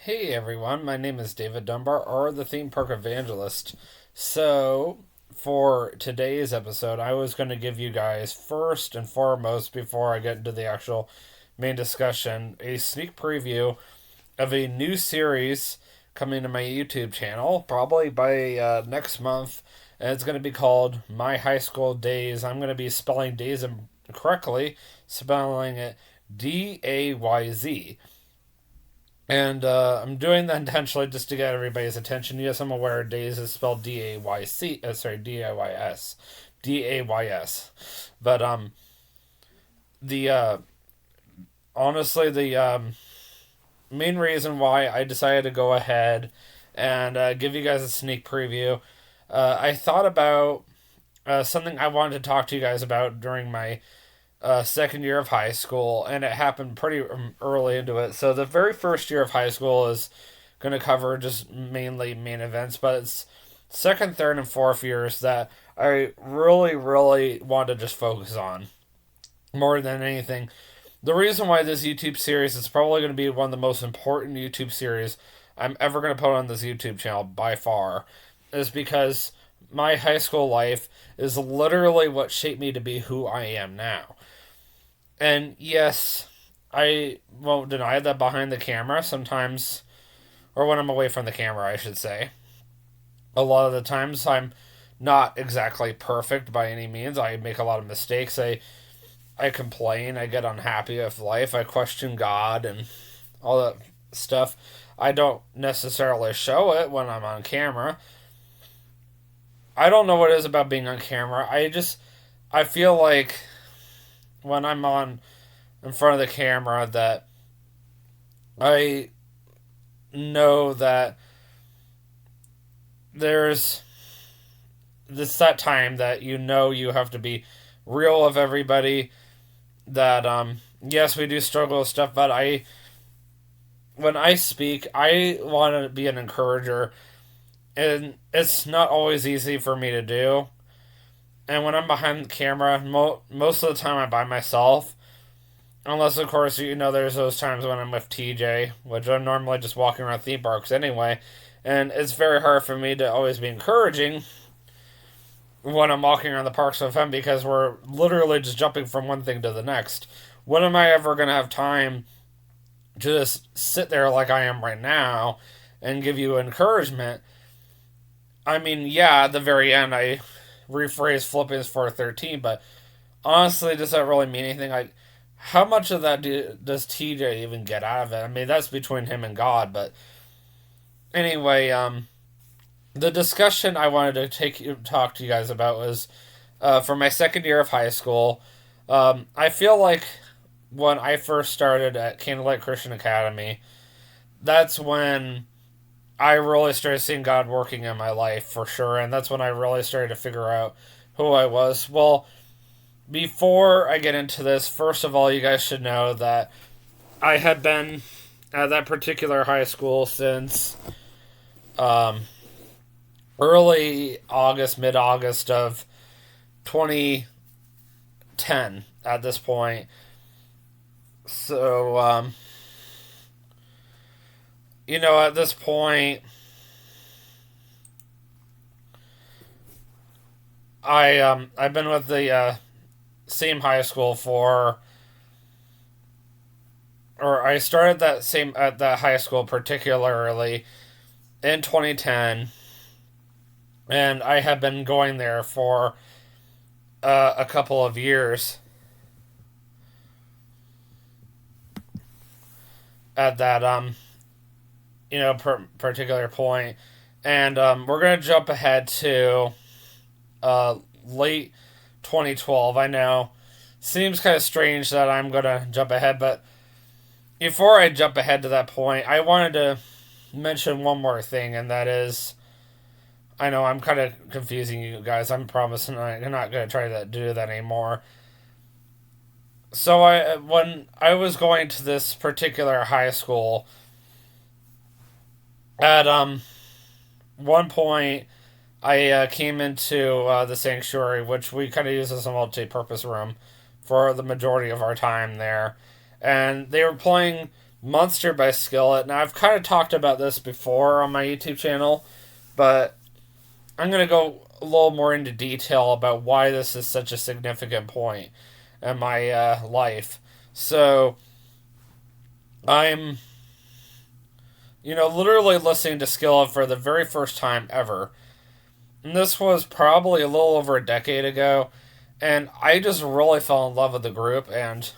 Hey everyone, my name is David Dunbar, or the Theme Park Evangelist. So, for today's episode, I was going to give you guys, first and foremost, before I get into the actual main discussion, a sneak preview of a new series coming to my YouTube channel, probably by next month. And it's going to be called My High School Dayz. I'm going to be spelling Dayz correctly, spelling it Dayz. And I'm doing that intentionally just to get everybody's attention. Yes, I'm aware Dayz is spelled D-A-Y-C. Sorry, D-A-Y-S. D-A-Y-S. But the honestly the main reason why I decided to go ahead and give you guys a sneak preview, I thought about something I wanted to talk to you guys about during my second year of high school, and it happened pretty early into it. So the very first year of high school is going to cover just mainly main events, but it's second, third, and fourth years that I really, really want to just focus on more than anything. The reason why this YouTube series is probably going to be one of the most important YouTube series I'm ever going to put on this YouTube channel by far is because my high school life is literally what shaped me to be who I am now. And yes, I won't deny that behind the camera, sometimes, or when I'm away from the camera, I should say, a lot of the times I'm not exactly perfect by any means. I make a lot of mistakes. I complain. I get unhappy with life. I question God and all that stuff. I don't necessarily show it when I'm on camera. I don't know what it is about being on camera. I feel like when I'm on in front of the camera that I know that there's this set time that you have to be real with everybody. That yes, we do struggle with stuff, but when I speak, I want to be an encourager, and it's not always easy for me to do. And when I'm behind the camera, most of the time I'm by myself. Unless, of course, there's those times when I'm with TJ, which I'm normally just walking around theme parks anyway. And it's very hard for me to always be encouraging when I'm walking around the parks with him because we're literally just jumping from one thing to the next. When am I ever going to have time to just sit there like I am right now and give you encouragement? I mean, yeah, at the very end, I rephrase Philippians 4:13, but honestly, does that really mean anything? Like, how much of that does TJ even get out of it? I mean, that's between him and God, but anyway, the discussion I wanted to talk to you guys about was for my second year of high school. I feel like when I first started at Candlelight Christian Academy, that's when I really started seeing God working in my life for sure, and that's when I really started to figure out who I was. Well, before I get into this, first of all, you guys should know that I had been at that particular high school since um, early August, mid August of 2010 at this point. So, at this point, I've been with the same high school or I started at that high school particularly in 2010, and I have been going there for a couple of years at that particular point, and we're gonna jump ahead to late 2012. I know, seems kind of strange that I'm gonna jump ahead, but before I jump ahead to that point, I wanted to mention one more thing, and that is, I know I'm kind of confusing you guys. I'm promising I'm not gonna try to do that anymore. So when I was going to this particular high school, at one point I came into the sanctuary, which we kind of use as a multi-purpose room for the majority of our time there, and they were playing Monster by Skillet. Now, I've kind of talked about this before on my YouTube channel, but I'm going to go a little more into detail about why this is such a significant point in my life. So, I'm, literally listening to Skillet for the very first time ever. And this was probably a little over a decade ago. And I just really fell in love with the group, and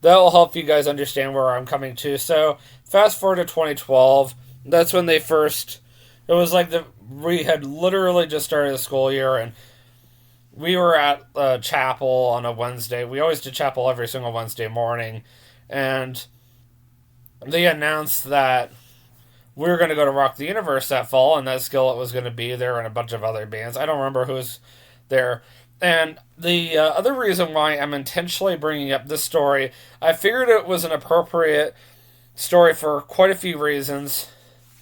that will help you guys understand where I'm coming to. So, fast forward to 2012. That's when they first. It was like we had literally just started the school year, and we were at chapel on a Wednesday. We always did chapel every single Wednesday morning, and they announced that we were going to go to Rock the Universe that fall, and that Skillet was going to be there, and a bunch of other bands. I don't remember who was there. And the other reason why I'm intentionally bringing up this story, I figured it was an appropriate story for quite a few reasons.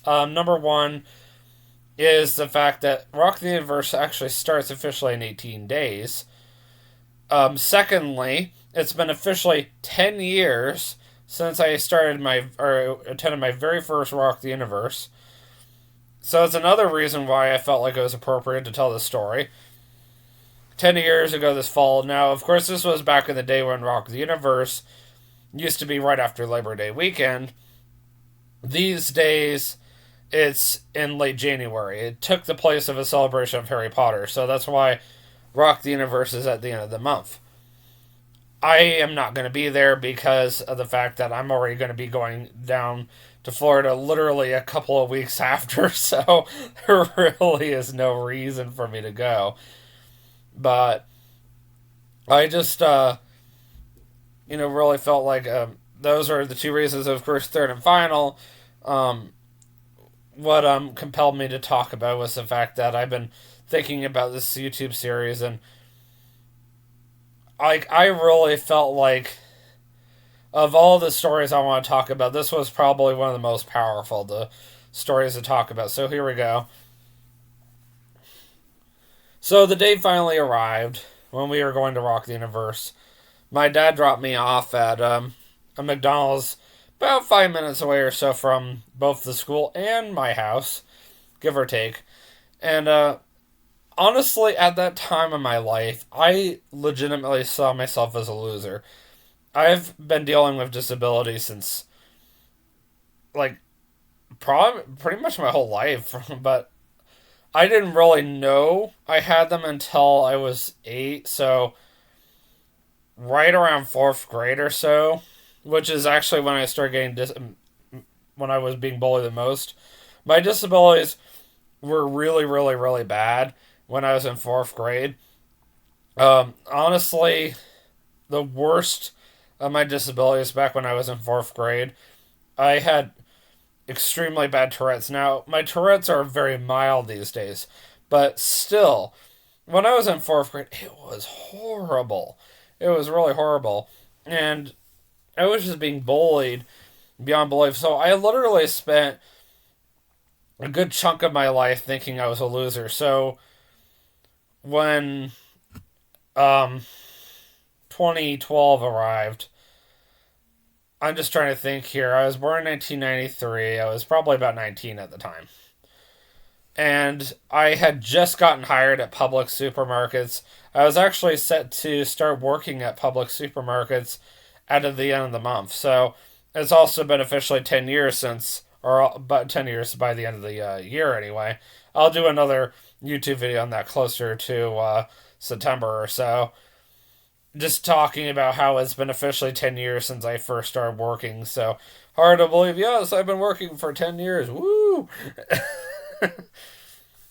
Number one is the fact that Rock the Universe actually starts officially in 18 days. Secondly, it's been officially 10 years since I attended my very first Rock the Universe. So it's another reason why I felt like it was appropriate to tell this story. 10 years ago this fall. Now, of course, this was back in the day when Rock the Universe used to be right after Labor Day weekend. These days, it's in late January. It took the place of a celebration of Harry Potter, so that's why Rock the Universe is at the end of the month. I am not going to be there because of the fact that I'm already going to be going down to Florida literally a couple of weeks after, so there really is no reason for me to go. But I just, really felt like those are the two reasons. Of course, third and final, what compelled me to talk about was the fact that I've been thinking about this YouTube series, and I really felt like of all the stories I want to talk about, this was probably one of the most powerful stories to talk about. So here we go. So the day finally arrived when we were going to Rock the Universe. My dad dropped me off at a McDonald's about 5 minutes away or so from both the school and my house, give or take. And honestly, at that time in my life, I legitimately saw myself as a loser. I've been dealing with disability since, like, pretty much my whole life, but I didn't really know I had them until I was 8, so right around 4th grade or so, which is actually when I started getting when I was being bullied the most. My disabilities were really, really, really bad when I was in 4th grade. Honestly, the worst of my disabilities back when I was in 4th grade, I had extremely bad Tourette's. Now, my Tourette's are very mild these days, but still, when I was in 4th grade, it was horrible. It was really horrible. And I was just being bullied beyond belief. So I literally spent a good chunk of my life thinking I was a loser. So when 2012 arrived, I'm just trying to think here. I was born in 1993. I was probably about 19 at the time. And I had just gotten hired at Publix supermarkets. I was actually set to start working at Publix supermarkets at the end of the month. So it's also been officially 10 years since, or about 10 years by the end of the year anyway. I'll do another YouTube video on that closer to September or so. Just talking about how it's been officially 10 years since I first started working. So hard to believe. Yes, I've been working for 10 years. Woo!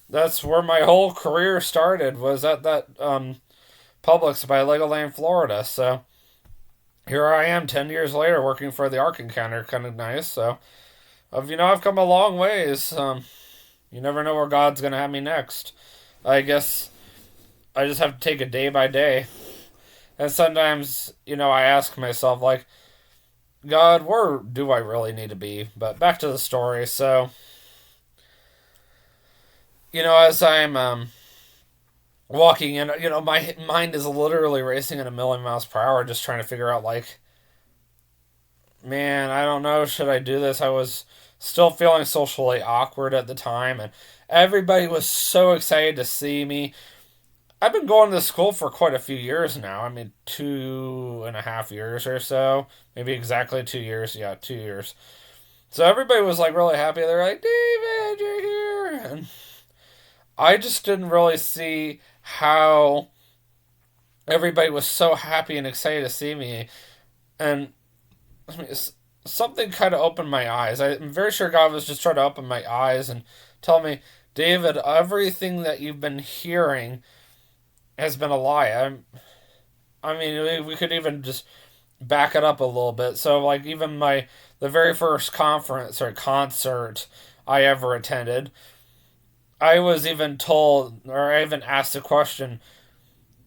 That's where my whole career started, was at that Publix by Legoland, Florida. So here I am 10 years later working for the Ark Encounter. Kind of nice. So, I've come a long ways. You never know where God's going to have me next. I guess I just have to take it day by day. And sometimes, I ask myself, like, God, where do I really need to be? But back to the story. So, as I'm walking in, my mind is literally racing at a million miles per hour, just trying to figure out, like, man, I don't know, should I do this? I was still feeling socially awkward at the time, and everybody was so excited to see me. I've been going to school for quite a few years now. I mean, 2.5 years or so. Maybe exactly 2 years. Yeah, 2 years. So everybody was like really happy. They're like, David, you're here. And I just didn't really see how everybody was so happy and excited to see me. And I mean, something kind of opened my eyes. I'm very sure God was just trying to open my eyes and tell me, David, everything that you've been hearing has been a lie. I mean, we could even just back it up a little bit. So, like, even the very first conference or concert I ever attended, I was even told, or I even asked the question,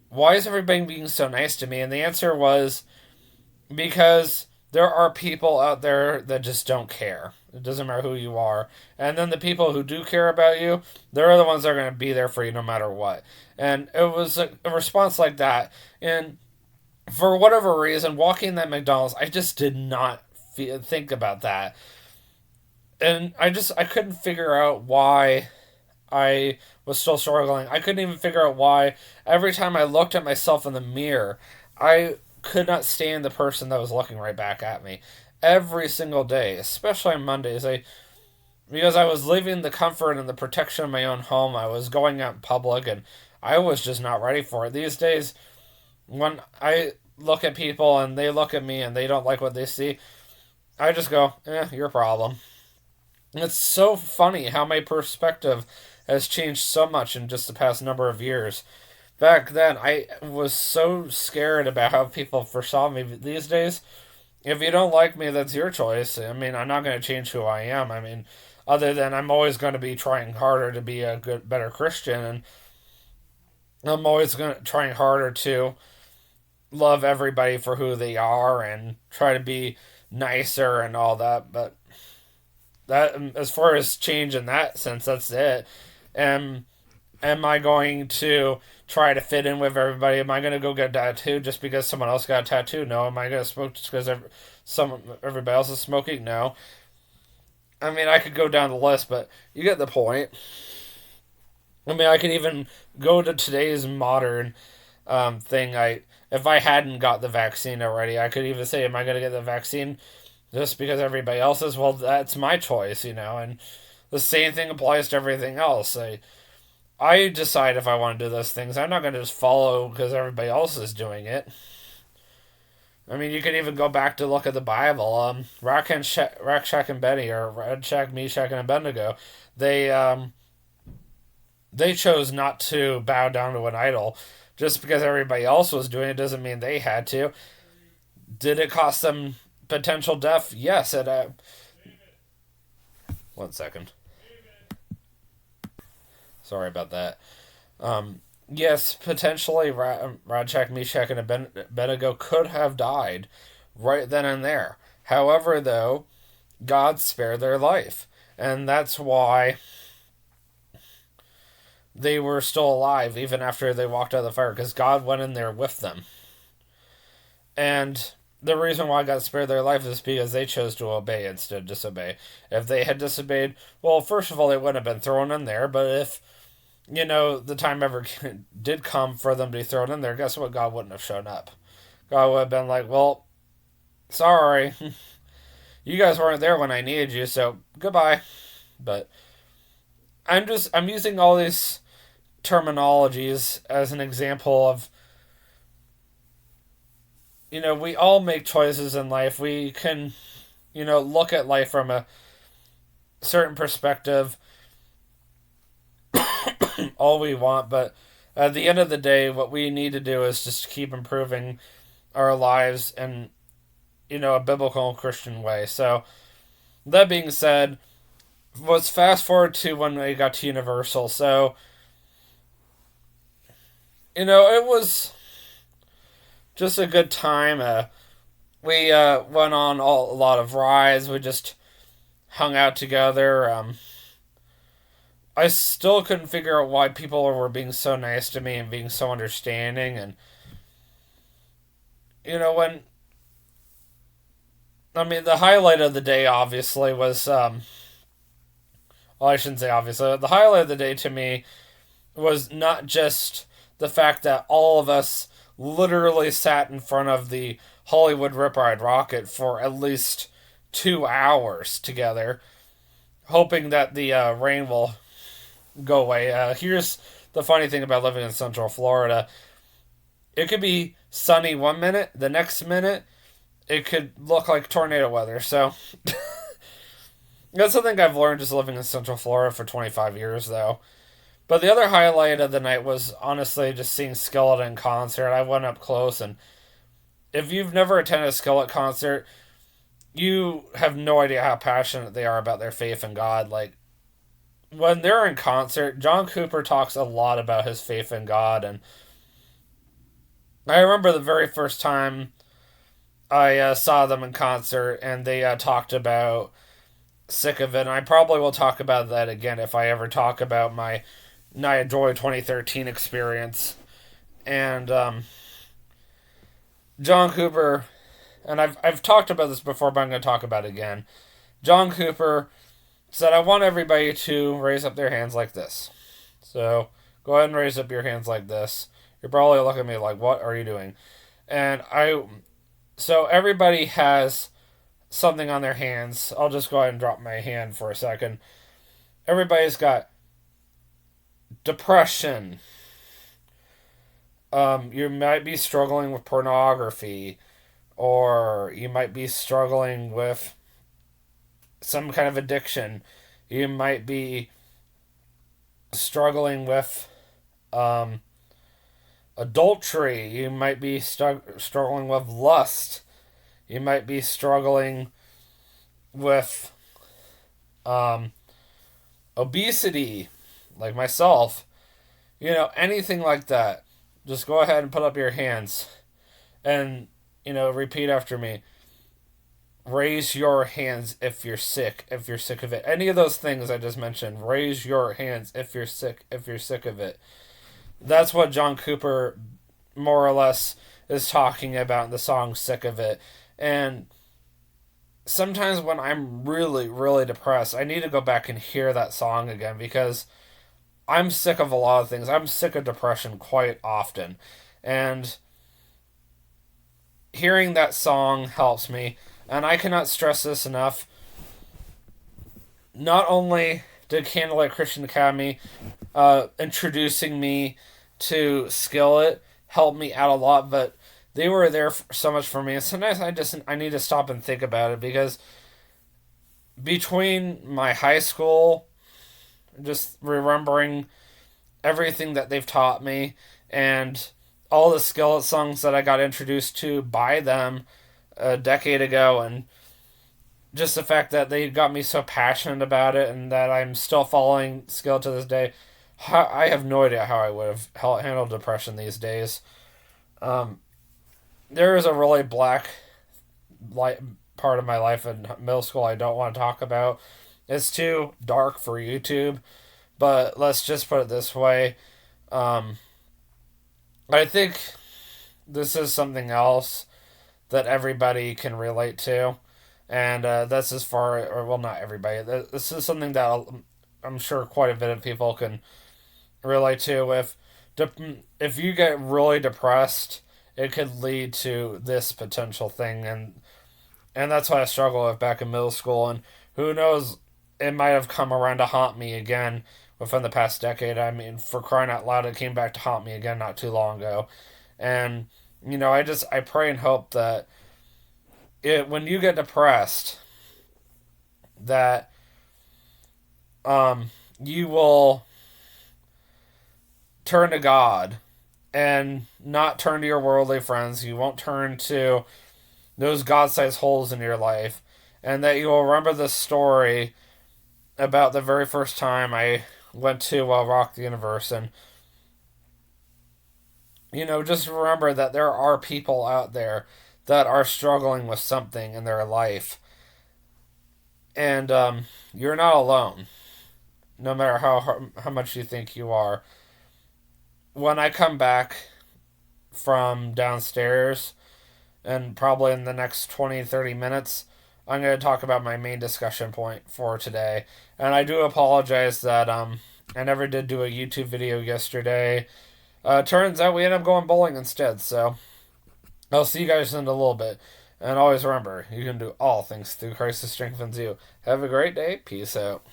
why is everybody being so nice to me? And the answer was, because there are people out there that just don't care. It doesn't matter who you are. And then the people who do care about you, they're the ones that are going to be there for you no matter what. And it was a response like that. And for whatever reason, walking that McDonald's, I just did not think about that. And I couldn't figure out why I was still struggling. I couldn't even figure out why every time I looked at myself in the mirror, I could not stand the person that was looking right back at me. Every single day, especially on Mondays, because I was leaving the comfort and the protection of my own home, I was going out in public and I was just not ready for it. These days, when I look at people and they look at me and they don't like what they see, I just go, your problem. It's so funny how my perspective has changed so much in just the past number of years. Back then, I was so scared about how people foresaw me. These days, if you don't like me, that's your choice. I mean, I'm not going to change who I am. I mean, other than I'm always going to be trying harder to be a good, better Christian, and I'm always going to trying harder to love everybody for who they are and try to be nicer and all that. But that, as far as change in that sense, that's it. And am I going to try to fit in with everybody? Am I going to go get a tattoo just because someone else got a tattoo? No. Am I going to smoke just because everybody else is smoking? No. I mean, I could go down the list, but you get the point. I mean, I could even go to today's modern thing. If I hadn't got the vaccine already, I could even say, "Am I going to get the vaccine just because everybody else is?" Well, that's my choice, and the same thing applies to everything else. I decide if I want to do those things. I'm not going to just follow because everybody else is doing it. I mean, you could even go back to look at the Bible. Shack, and Benny, or Red Shack, Meshach, and Abednego, they they chose not to bow down to an idol. Just because everybody else was doing it doesn't mean they had to. Did it cost them potential death? Yes. One second. Sorry about that. Yes, potentially Radchak, Meshach, and Abednego could have died right then and there. However, though, God spared their life. And that's why they were still alive even after they walked out of the fire, because God went in there with them. And the reason why God spared their life is because they chose to obey instead of disobey. If they had disobeyed, well, first of all, they wouldn't have been thrown in there, but if the time ever did come for them to be thrown in there, guess what? God wouldn't have shown up. God would have been like, well, sorry. You guys weren't there when I needed you, so goodbye. But I'm using all these terminologies as an example of, we all make choices in life. We can, look at life from a certain perspective all we want, but at the end of the day, what we need to do is just keep improving our lives in, a biblical Christian way. So, that being said, let's fast forward to when we got to Universal. So, it was just a good time. We went on a lot of rides. We just hung out together. I still couldn't figure out why people were being so nice to me and being so understanding. And, when I mean, the highlight of the day obviously was, well, I shouldn't say obviously. The highlight of the day to me was not just the fact that all of us literally sat in front of the Hollywood Rip Ride rocket for at least 2 hours together, hoping that the rain will go away. Here's the funny thing about living in Central Florida: it could be sunny one minute, the next minute it could look like tornado weather. So that's something I've learned just living in Central Florida for 25 years, though. But the other highlight of the night was honestly just seeing Skillet in concert. I went up close, and if you've never attended a Skillet concert, you have no idea how passionate they are about their faith in God. Like, when they're in concert, John Cooper talks a lot about his faith in God, and I remember the very first time I saw them in concert, and they talked about Sick of It, and I probably will talk about that again if I ever talk about my Nia Joy 2013 experience. And John Cooper, and I've talked about this before, but I'm going to talk about it again. John Cooper said, I want everybody to raise up their hands like this. So go ahead and raise up your hands like this. You're probably looking at me like, what are you doing? And so everybody has something on their hands. I'll just go ahead and drop my hand for a second. Everybody's got depression. You might be struggling with pornography, or you might be struggling with some kind of addiction. You might be struggling with adultery. You might be struggling with lust. You might be struggling with obesity, like myself. Anything like that. Just go ahead and put up your hands and, repeat after me. Raise your hands if you're sick of it. Any of those things I just mentioned, raise your hands if you're sick of it. That's what John Cooper more or less is talking about in the song Sick of It. And sometimes when I'm really, really depressed, I need to go back and hear that song again, because I'm sick of a lot of things. I'm sick of depression quite often. And hearing that song helps me. And I cannot stress this enough. Not only did Candlelight Christian Academy introducing me to Skillet help me out a lot, but they were there so much for me. And sometimes I need to stop and think about it, because between my high school, just remembering everything that they've taught me, and all the Skillet songs that I got introduced to by them a decade ago, and just the fact that they got me so passionate about it, and that I'm still following Skillet to this day, I have no idea how I would have handled depression these days. There is a really black light part of my life in middle school I don't want to talk about. It's too dark for YouTube, but let's just put it this way. I think this is something else that everybody can relate to, and that's as far, or well, not everybody. This is something that I'm sure quite a bit of people can relate to. If you get really depressed, it could lead to this potential thing, and that's what I struggled with back in middle school, and who knows, it might have come around to haunt me again within the past decade. I mean, for crying out loud, it came back to haunt me again not too long ago. And, I pray and hope that when you get depressed, that you will turn to God and not turn to your worldly friends. You won't turn to those God-sized holes in your life, and that you will remember the story about the very first time I went to Rock the Universe, and just remember that there are people out there that are struggling with something in their life, and you're not alone, no matter how much you think you are. When I come back from downstairs, and probably in the next 20-30 minutes, I'm going to talk about my main discussion point for today. And I do apologize that I never did do a YouTube video yesterday. Turns out we ended up going bowling instead, so I'll see you guys in a little bit. And always remember, you can do all things through Christ who strengthens you. Have a great day. Peace out.